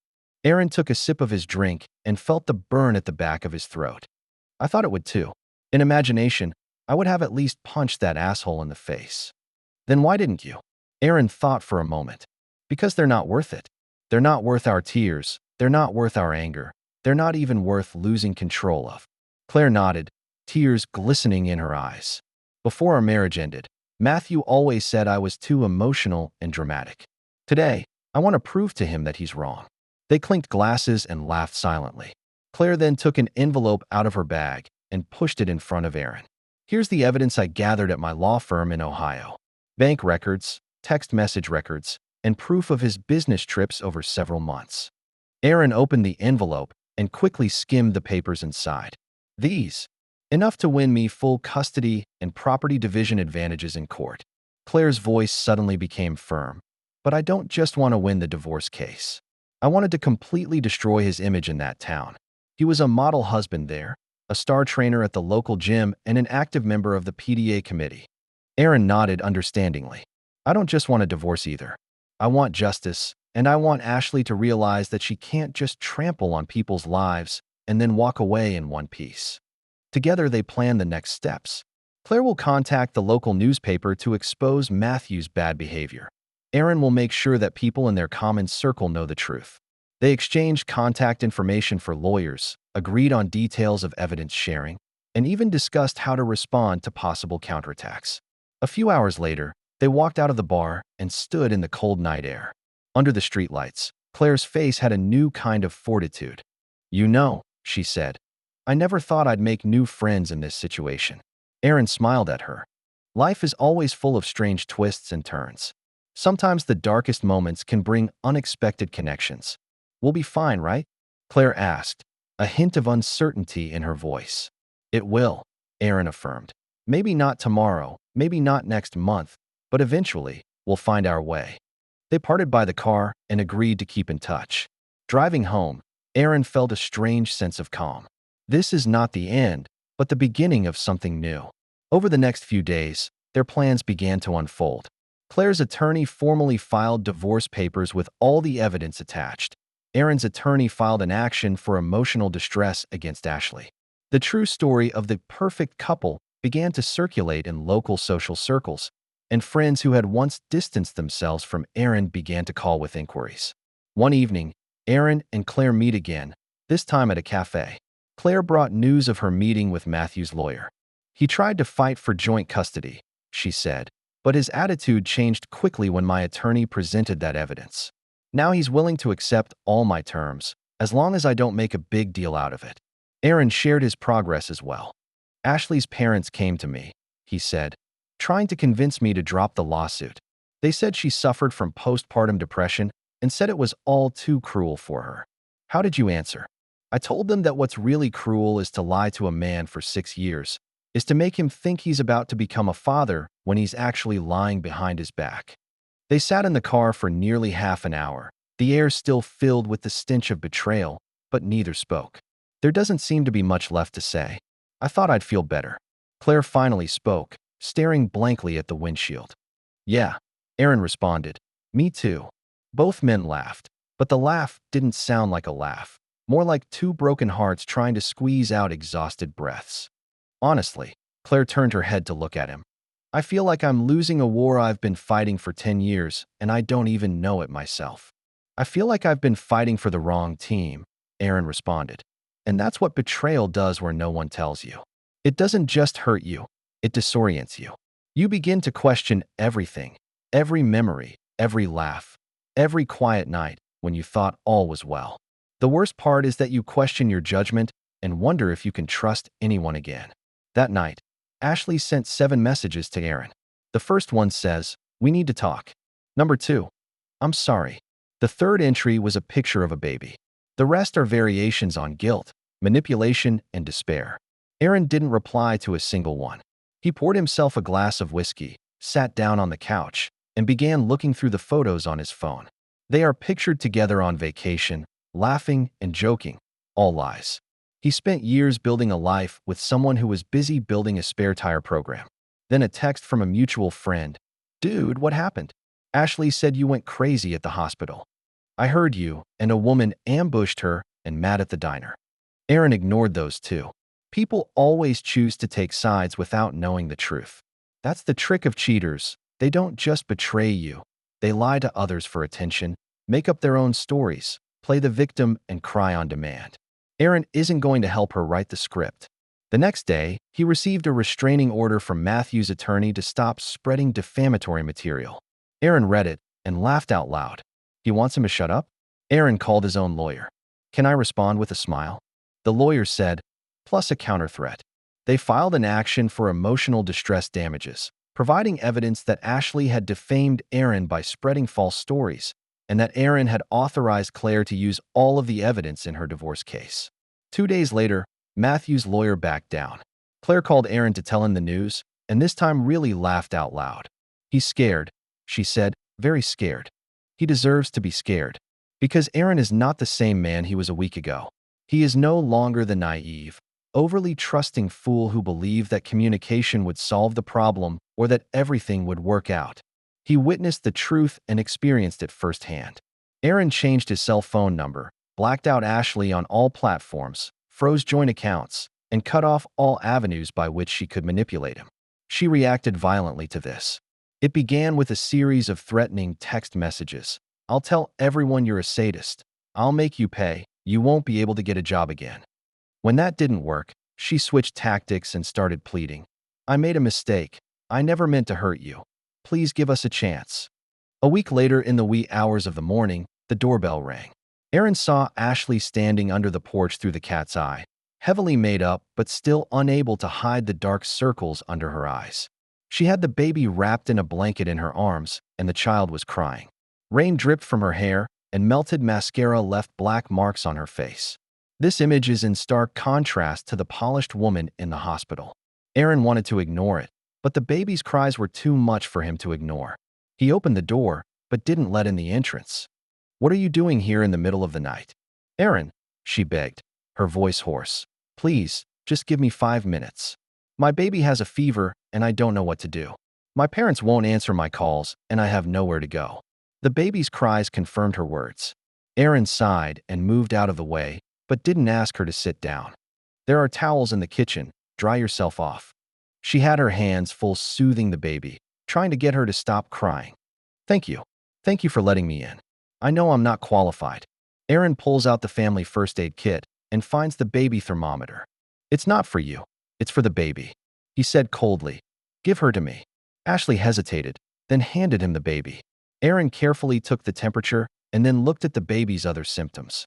Aaron took a sip of his drink and felt the burn at the back of his throat. I thought it would too. In imagination, I would have at least punched that asshole in the face. Then why didn't you? Aaron thought for a moment. Because they're not worth it. They're not worth our tears. They're not worth our anger. They're not even worth losing control of. Claire nodded, tears glistening in her eyes. Before our marriage ended, Matthew always said I was too emotional and dramatic. Today, I want to prove to him that he's wrong. They clinked glasses and laughed silently. Claire then took an envelope out of her bag and pushed it in front of Aaron. Here's the evidence I gathered at my law firm in Ohio. Bank records, text message records, and proof of his business trips over several months. Aaron opened the envelope and quickly skimmed the papers inside. These, enough to win me full custody and property division advantages in court. Claire's voice suddenly became firm. But I don't just want to win the divorce case. I wanted to completely destroy his image in that town. He was a model husband there, a star trainer at the local gym, and an active member of the PDA committee. Aaron nodded understandingly. I don't just want a divorce either. I want justice, and I want Ashley to realize that she can't just trample on people's lives and then walk away in one piece. Together they plan the next steps. Claire will contact the local newspaper to expose Matthew's bad behavior. Aaron will make sure that people in their common circle know the truth. They exchanged contact information for lawyers, agreed on details of evidence sharing, and even discussed how to respond to possible counterattacks. A few hours later, they walked out of the bar and stood in the cold night air. Under the streetlights, Claire's face had a new kind of fortitude. You know, she said, I never thought I'd make new friends in this situation. Aaron smiled at her. Life is always full of strange twists and turns. Sometimes the darkest moments can bring unexpected connections. We'll be fine, right? Claire asked, a hint of uncertainty in her voice. It will, Aaron affirmed. Maybe not tomorrow, maybe not next month, but eventually, we'll find our way. They parted by the car and agreed to keep in touch. Driving home, Aaron felt a strange sense of calm. This is not the end, but the beginning of something new. Over the next few days, their plans began to unfold. Claire's attorney formally filed divorce papers with all the evidence attached. Aaron's attorney filed an action for emotional distress against Ashley. The true story of the perfect couple began to circulate in local social circles, and friends who had once distanced themselves from Aaron began to call with inquiries. One evening, Aaron and Claire meet again, this time at a cafe. Claire brought news of her meeting with Matthew's lawyer. He tried to fight for joint custody, she said, but his attitude changed quickly when my attorney presented that evidence. Now he's willing to accept all my terms, as long as I don't make a big deal out of it. Aaron shared his progress as well. Ashley's parents came to me, he said, trying to convince me to drop the lawsuit. They said she suffered from postpartum depression and said it was all too cruel for her. How did you answer? I told them that what's really cruel is to lie to a man for 6 years, is to make him think he's about to become a father when he's actually lying behind his back. They sat in the car for nearly half an hour, the air still filled with the stench of betrayal, but neither spoke. There doesn't seem to be much left to say. I thought I'd feel better. Claire finally spoke, staring blankly at the windshield. Yeah, Aaron responded. Me too. Both men laughed, but the laugh didn't sound like a laugh, more like 2 broken hearts trying to squeeze out exhausted breaths. Honestly, Claire turned her head to look at him. I feel like I'm losing a war I've been fighting for 10 years, and I don't even know it myself. I feel like I've been fighting for the wrong team, Aaron responded. And that's what betrayal does where no one tells you. It doesn't just hurt you, it disorients you. You begin to question everything, every memory, every laugh, every quiet night when you thought all was well. The worst part is that you question your judgment and wonder if you can trust anyone again. That night, Ashley sent 7 messages to Aaron. The first one says, "We need to talk." Number 2, "I'm sorry." The third entry was a picture of a baby. The rest are variations on guilt, manipulation, and despair. Aaron didn't reply to a single one. He poured himself a glass of whiskey, sat down on the couch, and began looking through the photos on his phone. They are pictured together on vacation, laughing and joking, all lies. He spent years building a life with someone who was busy building a spare tire program. Then a text from a mutual friend. "Dude, what happened? Ashley said you went crazy at the hospital. I heard you, and a woman ambushed her and mad at the diner." Aaron ignored those two. People always choose to take sides without knowing the truth. That's the trick of cheaters. They don't just betray you. They lie to others for attention, make up their own stories, play the victim, and cry on demand. Aaron isn't going to help her write the script. The next day, he received a restraining order from Matthew's attorney to stop spreading defamatory material. Aaron read it and laughed out loud. He wants him to shut up? Aaron called his own lawyer. "Can I respond with a smile?" The lawyer said, plus a counter-threat. They filed an action for emotional distress damages, providing evidence that Ashley had defamed Aaron by spreading false stories, and that Aaron had authorized Claire to use all of the evidence in her divorce case. 2 days later, Matthew's lawyer backed down. Claire called Aaron to tell him the news, and this time really laughed out loud. "He's scared," she said, "very scared. He deserves to be scared. Because Aaron is not the same man he was a week ago. He is no longer the naive, overly trusting fool who believed that communication would solve the problem or that everything would work out. He witnessed the truth and experienced it firsthand." Aaron changed his cell phone number, blacked out Ashley on all platforms, froze joint accounts, and cut off all avenues by which she could manipulate him. She reacted violently to this. It began with a series of threatening text messages. "I'll tell everyone you're a sadist. I'll make you pay. You won't be able to get a job again." When that didn't work, she switched tactics and started pleading. "I made a mistake. I never meant to hurt you. Please give us a chance." A week later, in the wee hours of the morning, the doorbell rang. Aaron saw Ashley standing under the porch through the cat's eye, heavily made up but still unable to hide the dark circles under her eyes. She had the baby wrapped in a blanket in her arms, and the child was crying. Rain dripped from her hair, and melted mascara left black marks on her face. This image is in stark contrast to the polished woman in the hospital. Aaron wanted to ignore it, but the baby's cries were too much for him to ignore. He opened the door, but didn't let in the entrance. "What are you doing here in the middle of the night?" "Aaron," she begged, her voice hoarse. "Please, just give me 5 minutes. My baby has a fever, and I don't know what to do. My parents won't answer my calls, and I have nowhere to go." The baby's cries confirmed her words. Aaron sighed and moved out of the way, but didn't ask her to sit down. "There are towels in the kitchen. Dry yourself off." She had her hands full soothing the baby, trying to get her to stop crying. "Thank you. Thank you for letting me in. I know I'm not qualified." Aaron pulls out the family first aid kit and finds the baby thermometer. "It's not for you. It's for the baby," he said coldly. "Give her to me." Ashley hesitated, then handed him the baby. Aaron carefully took the temperature and then looked at the baby's other symptoms.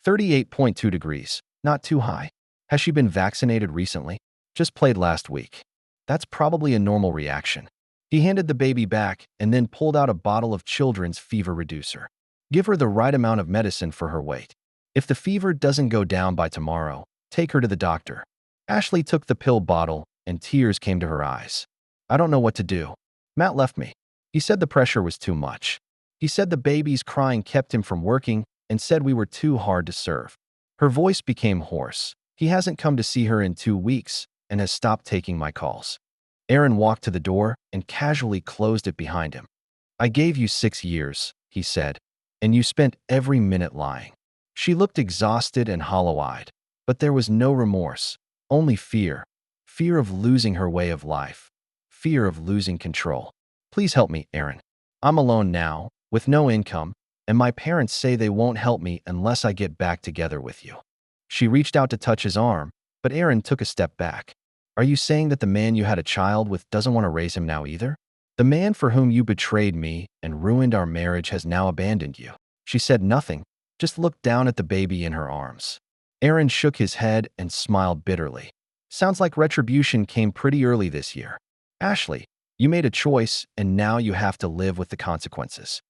38.2 degrees, not too high. Has she been vaccinated recently? Just played last week. That's probably a normal reaction. He handed the baby back and then pulled out a bottle of children's fever reducer. Give her the right amount of medicine for her weight. If the fever doesn't go down by tomorrow, take her to the doctor. Ashley took the pill bottle and tears came to her eyes. "I don't know what to do. Matt left me. He said the pressure was too much. He said the baby's crying kept him from working and said we were too hard to serve." Her voice became hoarse. "He hasn't come to see her in 2 weeks and has stopped taking my calls." Aaron walked to the door and casually closed it behind him. "I gave you 6 years," he said, "and you spent every minute lying." She looked exhausted and hollow-eyed, but there was no remorse, only fear. Fear of losing her way of life. Fear of losing control. "Please help me, Aaron. I'm alone now, with no income, and my parents say they won't help me unless I get back together with you." She reached out to touch his arm, but Aaron took a step back. "Are you saying that the man you had a child with doesn't want to raise him now either?" The man for whom you betrayed me and ruined our marriage has now abandoned you." She said nothing, just looked down at the baby in her arms. Aaron shook his head and smiled bitterly. "Sounds like retribution came pretty early this year. Ashley, you made a choice and now you have to live with the consequences."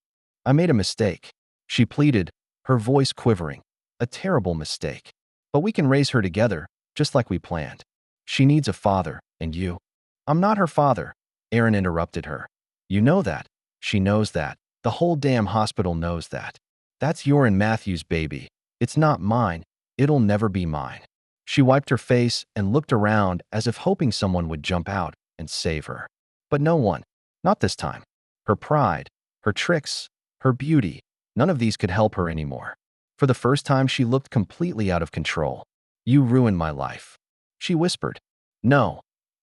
"I made a mistake," she pleaded, her voice quivering. "A terrible mistake. But we can raise her together, just like we planned. She needs a father, and you—" "I'm not her father," Aaron interrupted her. "You know that. She knows that. The whole damn hospital knows that. That's your and Matthew's baby. It's not mine. It'll never be mine." She wiped her face and looked around as if hoping someone would jump out and save her. But no one. Not this time. Her pride, her tricks, her beauty, none of these could help her anymore. For the first time, she looked completely out of control. "You ruined my life," she whispered. "No,"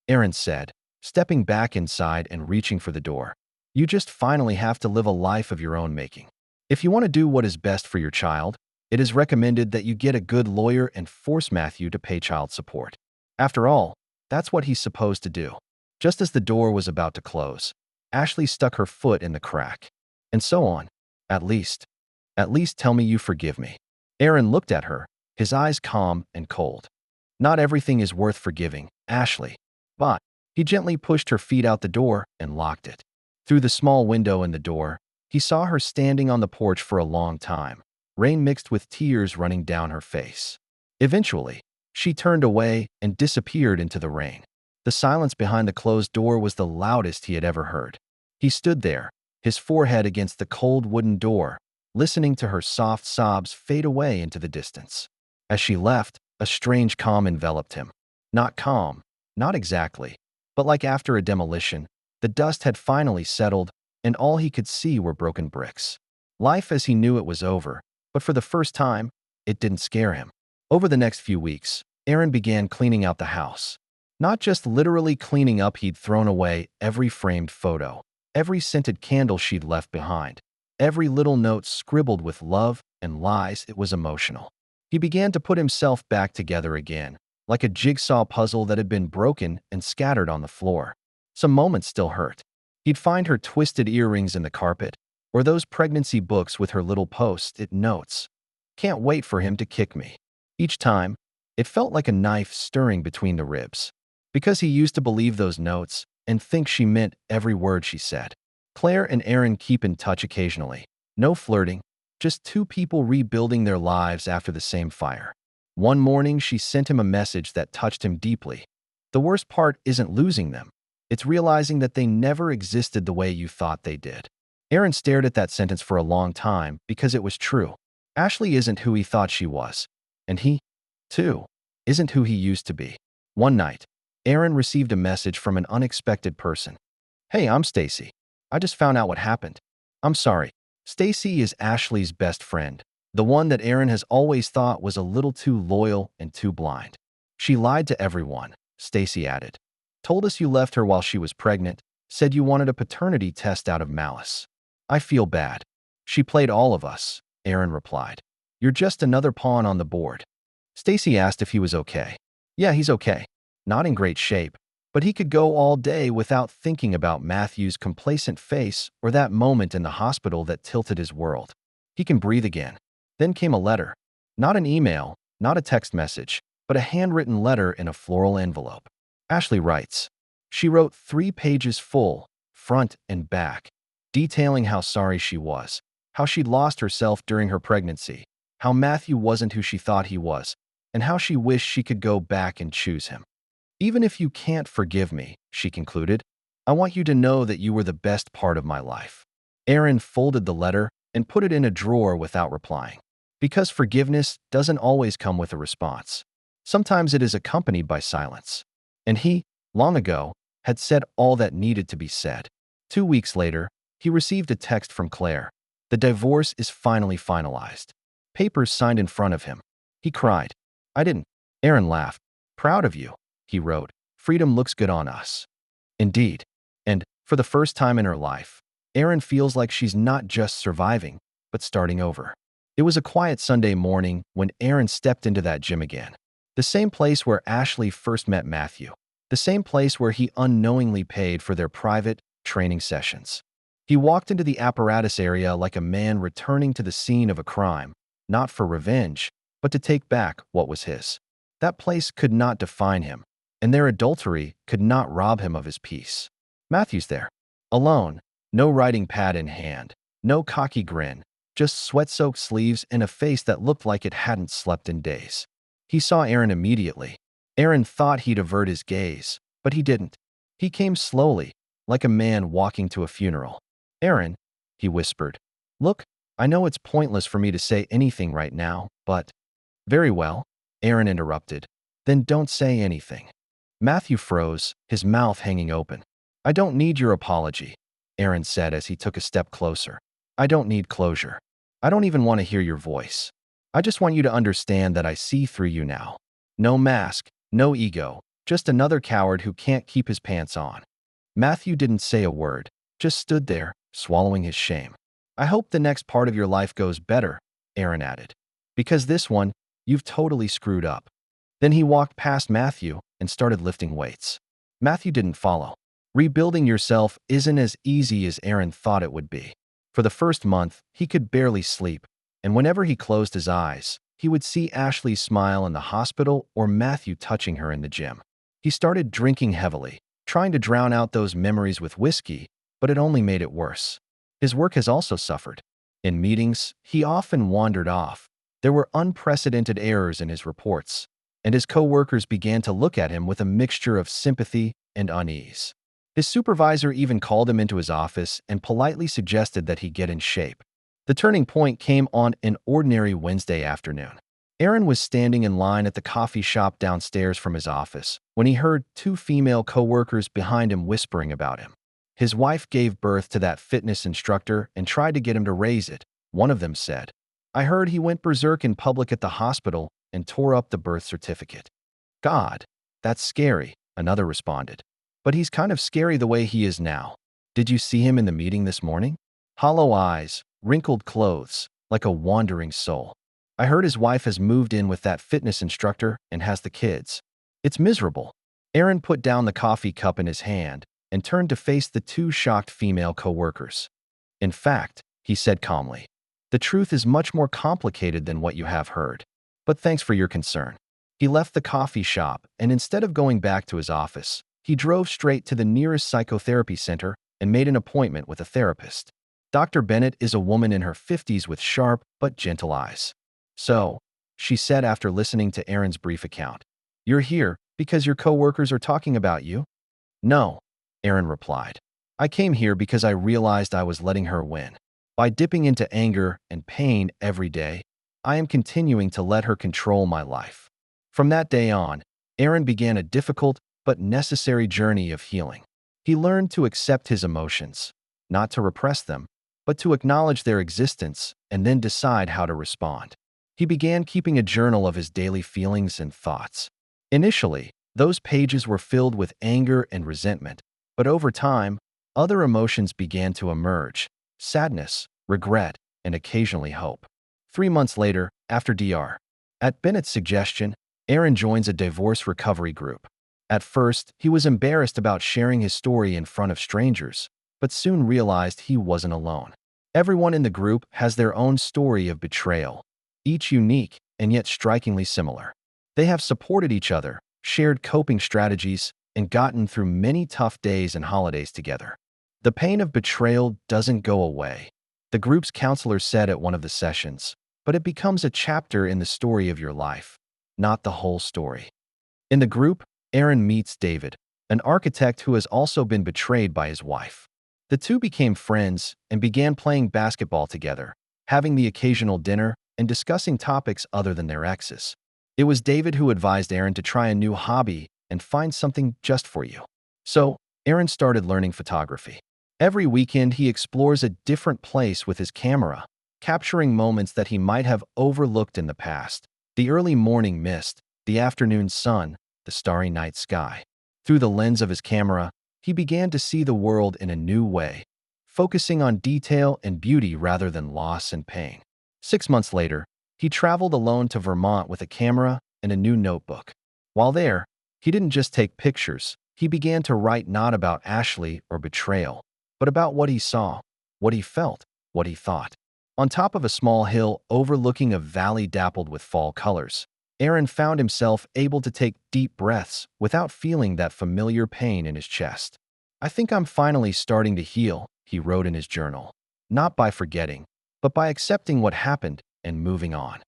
Aaron said, stepping back inside and reaching for the door. "You just finally have to live a life of your own making. If you want to do what is best for your child, it is recommended that you get a good lawyer and force Matthew to pay child support. After all, that's what he's supposed to do." Just as the door was about to close, Ashley stuck her foot in the crack. "And so on. At least tell me you forgive me." Aaron looked at her, his eyes calm and cold. "Not everything is worth forgiving, Ashley." But he gently pushed her feet out the door and locked it. Through the small window in the door, he saw her standing on the porch for a long time, rain mixed with tears running down her face. Eventually, she turned away and disappeared into the rain. The silence behind the closed door was the loudest he had ever heard. He stood there, his forehead against the cold wooden door, listening to her soft sobs fade away into the distance. As she left, a strange calm enveloped him. Not calm, not exactly, but like after a demolition, the dust had finally settled, and all he could see were broken bricks. Life as he knew it was over, but for the first time, it didn't scare him. Over the next few weeks, Aaron began cleaning out the house. Not just literally cleaning up, he'd thrown away every framed photo, every scented candle she'd left behind, every little note scribbled with love and lies. It was emotional. He began to put himself back together again, like a jigsaw puzzle that had been broken and scattered on the floor. Some moments still hurt. He'd find her twisted earrings in the carpet, or those pregnancy books with her little post-it notes. "Can't wait for him to kick me." Each time, it felt like a knife stirring between the ribs. Because he used to believe those notes and think she meant every word she said. Claire and Aaron keep in touch occasionally. No flirting, just two people rebuilding their lives after the same fire. One morning, she sent him a message that touched him deeply. "The worst part isn't losing them. It's realizing that they never existed the way you thought they did." Aaron stared at that sentence for a long time because it was true. Ashley isn't who he thought she was. And he, too, isn't who he used to be. One night, Aaron received a message from an unexpected person. "Hey, I'm Stacy. I just found out what happened. I'm sorry." Stacy is Ashley's best friend, the one that Aaron has always thought was a little too loyal and too blind. "She lied to everyone," Stacy added. "Told us you left her while she was pregnant, said you wanted a paternity test out of malice. I feel bad. She played all of us," Aaron replied. "You're just another pawn on the board." Stacy asked if he was okay. "Yeah, he's okay. Not in great shape, but he could go all day without thinking about Matthew's complacent face or that moment in the hospital that tilted his world. He can breathe again." Then came a letter. Not an email, not a text message, but a handwritten letter in a floral envelope. Ashley writes. She wrote 3 pages full, front and back, detailing how sorry she was, how she'd lost herself during her pregnancy, how Matthew wasn't who she thought he was, and how she wished she could go back and choose him. "Even if you can't forgive me," she concluded, "I want you to know that you were the best part of my life." Aaron folded the letter and put it in a drawer without replying. Because forgiveness doesn't always come with a response. Sometimes it is accompanied by silence. And he, long ago, had said all that needed to be said. 2 weeks later, he received a text from Claire. The divorce is finally finalized. Papers signed in front of him. He cried. "I didn't." Aaron laughed. "Proud of you," he wrote. "Freedom looks good on us." Indeed. And, for the first time in her life, Aaron feels like she's not just surviving, but starting over. It was a quiet Sunday morning when Aaron stepped into that gym again. The same place where Ashley first met Matthew. The same place where he unknowingly paid for their private, training sessions. He walked into the apparatus area like a man returning to the scene of a crime, not for revenge, but to take back what was his. That place could not define him, and their adultery could not rob him of his peace. Matthew's there, alone, no writing pad in hand, no cocky grin, just sweat-soaked sleeves and a face that looked like it hadn't slept in days. He saw Aaron immediately. Aaron thought he'd avert his gaze, but he didn't. He came slowly, like a man walking to a funeral. "Aaron," he whispered. "Look, I know it's pointless for me to say anything right now, but—" "Very well," Aaron interrupted. "Then don't say anything." Matthew froze, his mouth hanging open. "I don't need your apology," Aaron said as he took a step closer. "I don't need closure. I don't even want to hear your voice. I just want you to understand that I see through you now. No mask, no ego, just another coward who can't keep his pants on." Matthew didn't say a word, just stood there, swallowing his shame. "I hope the next part of your life goes better," Aaron added. "Because this one, you've totally screwed up." Then he walked past Matthew and started lifting weights. Matthew didn't follow. Rebuilding yourself isn't as easy as Aaron thought it would be. For the first month, he could barely sleep, and whenever he closed his eyes, he would see Ashley's smile in the hospital or Matthew touching her in the gym. He started drinking heavily, trying to drown out those memories with whiskey, but it only made it worse. His work has also suffered. In meetings, he often wandered off. There were unprecedented errors in his reports, and his co-workers began to look at him with a mixture of sympathy and unease. His supervisor even called him into his office and politely suggested that he get in shape. The turning point came on an ordinary Wednesday afternoon. Aaron was standing in line at the coffee shop downstairs from his office when he heard two female co-workers behind him whispering about him. His wife gave birth to that fitness instructor and tried to get him to raise it, one of them said. "I heard he went berserk in public at the hospital and tore up the birth certificate." "God, that's scary," another responded. "But he's kind of scary the way he is now. Did you see him in the meeting this morning? Hollow eyes, wrinkled clothes, like a wandering soul. I heard his wife has moved in with that fitness instructor and has the kids. It's miserable." Aaron put down the coffee cup in his hand and turned to face the two shocked female co-workers. "In fact," he said calmly, "the truth is much more complicated than what you have heard. But thanks for your concern." He left the coffee shop, and instead of going back to his office, he drove straight to the nearest psychotherapy center and made an appointment with a therapist. Dr. Bennett is a woman in her 50s with sharp but gentle eyes. "So," she said after listening to Aaron's brief account, "you're here because your coworkers are talking about you?" "No," Aaron replied. "I came here because I realized I was letting her win. By dipping into anger and pain every day, I am continuing to let her control my life." From that day on, Aaron began a difficult but necessary journey of healing. He learned to accept his emotions, not to repress them, but to acknowledge their existence and then decide how to respond. He began keeping a journal of his daily feelings and thoughts. Initially, those pages were filled with anger and resentment, but over time, other emotions began to emerge: sadness, regret, and occasionally hope. 3 months later, after Dr. At Bennett's suggestion, Aaron joins a divorce recovery group. At first, he was embarrassed about sharing his story in front of strangers, but soon realized he wasn't alone. Everyone in the group has their own story of betrayal, each unique and yet strikingly similar. They have supported each other, shared coping strategies, and gotten through many tough days and holidays together. The pain of betrayal doesn't go away, the group's counselor said at one of the sessions, but it becomes a chapter in the story of your life, not the whole story. In the group, Aaron meets David, an architect who has also been betrayed by his wife. The two became friends and began playing basketball together, having the occasional dinner, and discussing topics other than their exes. It was David who advised Aaron to try a new hobby and find something just for you. So, Aaron started learning photography. Every weekend, he explores a different place with his camera, capturing moments that he might have overlooked in the past: the early morning mist, the afternoon sun, the starry night sky. Through the lens of his camera, he began to see the world in a new way, focusing on detail and beauty rather than loss and pain. 6 months later, he traveled alone to Vermont with a camera and a new notebook. While there, he didn't just take pictures, he began to write not about Ashley or betrayal, but about what he saw, what he felt, what he thought. On top of a small hill overlooking a valley dappled with fall colors, Aaron found himself able to take deep breaths without feeling that familiar pain in his chest. "I think I'm finally starting to heal," he wrote in his journal. Not by forgetting, but by accepting what happened and moving on.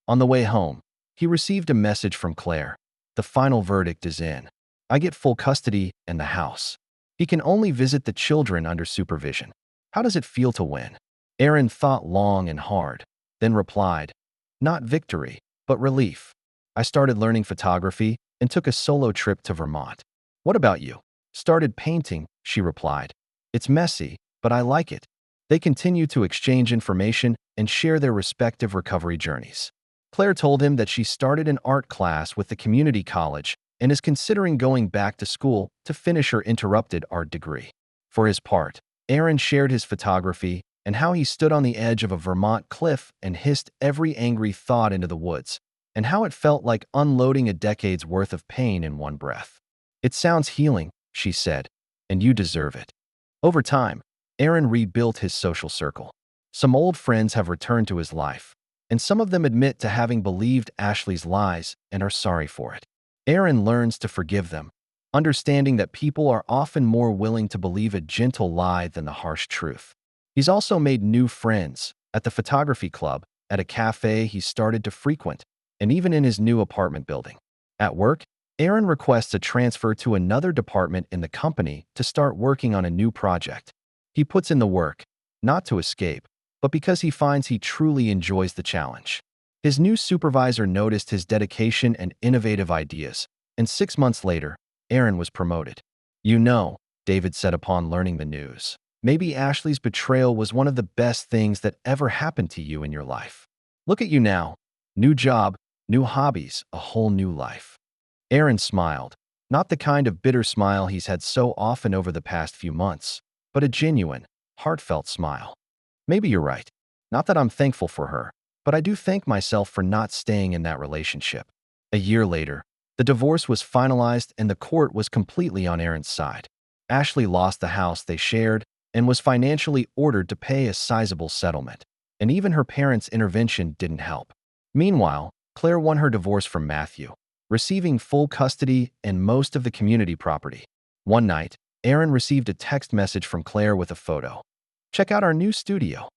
On the way home, he received a message from Claire. "The final verdict is in. I get full custody and the house. He can only visit the children under supervision. How does it feel to win?" Aaron thought long and hard, then replied, "Not victory, but relief. I started learning photography and took a solo trip to Vermont." "What about you?" "Started painting," she replied. "It's messy, but I like it." They continue to exchange information and share their respective recovery journeys. Claire told him that she started an art class with the community college and is considering going back to school to finish her interrupted art degree. For his part, Aaron shared his photography and how he stood on the edge of a Vermont cliff and hissed every angry thought into the woods, and how it felt like unloading a decade's worth of pain in one breath. "It sounds healing," she said, "and you deserve it." Over time, Aaron rebuilt his social circle. Some old friends have returned to his life, and some of them admit to having believed Ashley's lies and are sorry for it. Aaron learns to forgive them, understanding that people are often more willing to believe a gentle lie than the harsh truth. He's also made new friends at the photography club, at a cafe he started to frequent, and even in his new apartment building. At work, Aaron requests a transfer to another department in the company to start working on a new project. He puts in the work, not to escape, but because he finds he truly enjoys the challenge. His new supervisor noticed his dedication and innovative ideas, and 6 months later, Aaron was promoted. "You know," David said upon learning the news, "maybe Ashley's betrayal was one of the best things that ever happened to you in your life. Look at you now. New job, new hobbies, a whole new life." Aaron smiled, not the kind of bitter smile he's had so often over the past few months, but a genuine, heartfelt smile. "Maybe you're right. Not that I'm thankful for her, but I do thank myself for not staying in that relationship." A year later, the divorce was finalized and the court was completely on Aaron's side. Ashley lost the house they shared and was financially ordered to pay a sizable settlement, and even her parents' intervention didn't help. Meanwhile, Claire won her divorce from Matthew, receiving full custody and most of the community property. One night, Aaron received a text message from Claire with a photo. "Check out our new studio."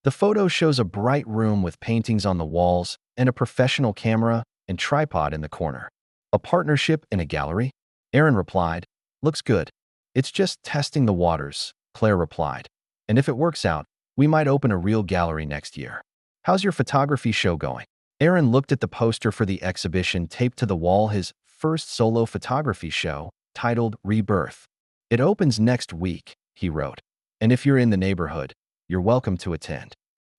The photo shows a bright room with paintings on the walls and a professional camera and tripod in the corner. "A partnership in a gallery?" Aaron replied. "Looks good. It's just testing the waters," Claire replied. "And if it works out, we might open a real gallery next year. How's your photography show going?" Aaron looked at the poster for the exhibition taped to the wall, his first solo photography show, titled Rebirth. "It opens next week," he wrote. "And if you're in the neighborhood, you're welcome to attend."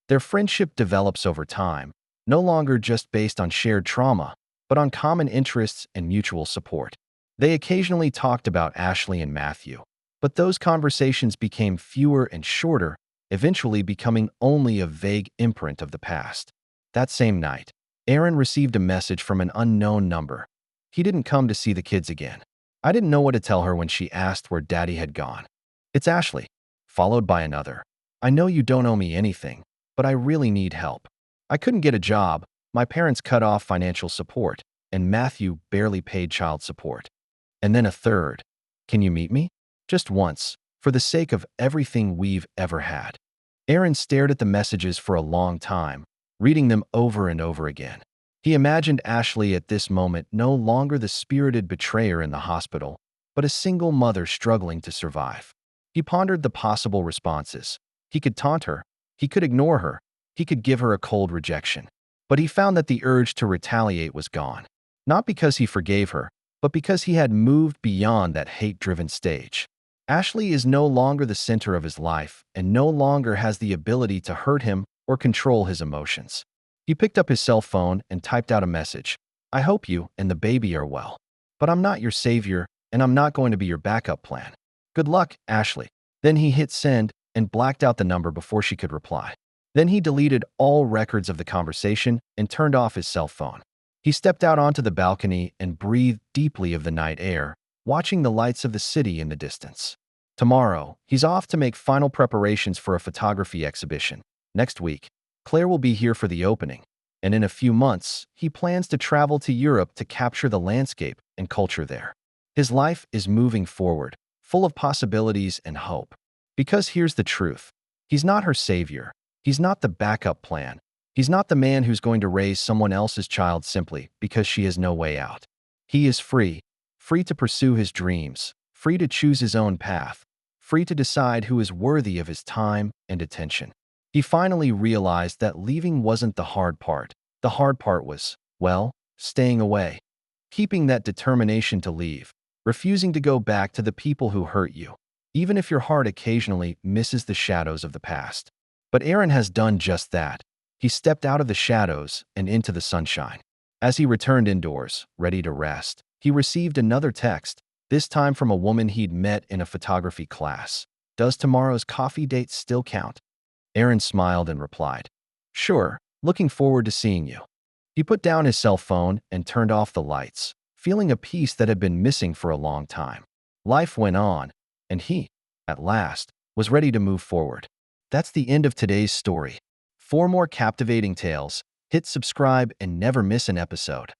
Their friendship develops over time, no longer just based on shared trauma, but on common interests and mutual support. They occasionally talked about Ashley and Matthew, but those conversations became fewer and shorter, eventually becoming only a vague imprint of the past. That same night, Aaron received a message from an unknown number. He didn't come to see the kids again. "I didn't know what to tell her when she asked where Daddy had gone. It's Ashley." Followed by another. "I know you don't owe me anything, but I really need help. I couldn't get a job, my parents cut off financial support, and Matthew barely paid child support." And then a third. "Can you meet me? Just once, for the sake of everything we've ever had." Aaron stared at the messages for a long time, reading them over and over again. He imagined Ashley at this moment no longer the spirited betrayer in the hospital, but a single mother struggling to survive. He pondered the possible responses. He could taunt her, he could ignore her, he could give her a cold rejection. But he found that the urge to retaliate was gone. Not because he forgave her, but because he had moved beyond that hate-driven stage. Ashley is no longer the center of his life and no longer has the ability to hurt him or control his emotions. He picked up his cell phone and typed out a message. "I hope you and the baby are well. But I'm not your savior, and I'm not going to be your backup plan. Good luck, Ashley." Then he hit send and blacked out the number before she could reply. Then he deleted all records of the conversation and turned off his cell phone. He stepped out onto the balcony and breathed deeply of the night air, watching the lights of the city in the distance. Tomorrow, he's off to make final preparations for a photography exhibition. Next week, Claire will be here for the opening. And in a few months, he plans to travel to Europe to capture the landscape and culture there. His life is moving forward, full of possibilities and hope. Because here's the truth. He's not her savior. He's not the backup plan. He's not the man who's going to raise someone else's child simply because she has no way out. He is free, free to pursue his dreams, free to choose his own path, free to decide who is worthy of his time and attention. He finally realized that leaving wasn't the hard part. The hard part was, well, staying away. Keeping that determination to leave, refusing to go back to the people who hurt you, even if your heart occasionally misses the shadows of the past. But Aaron has done just that. He stepped out of the shadows and into the sunshine. As he returned indoors, ready to rest, he received another text, this time from a woman he'd met in a photography class. "Does tomorrow's coffee date still count?" Aaron smiled and replied, "Sure, looking forward to seeing you." He put down his cell phone and turned off the lights, feeling a peace that had been missing for a long time. Life went on, and he, at last, was ready to move forward. That's the end of today's story. For more captivating tales, hit subscribe and never miss an episode.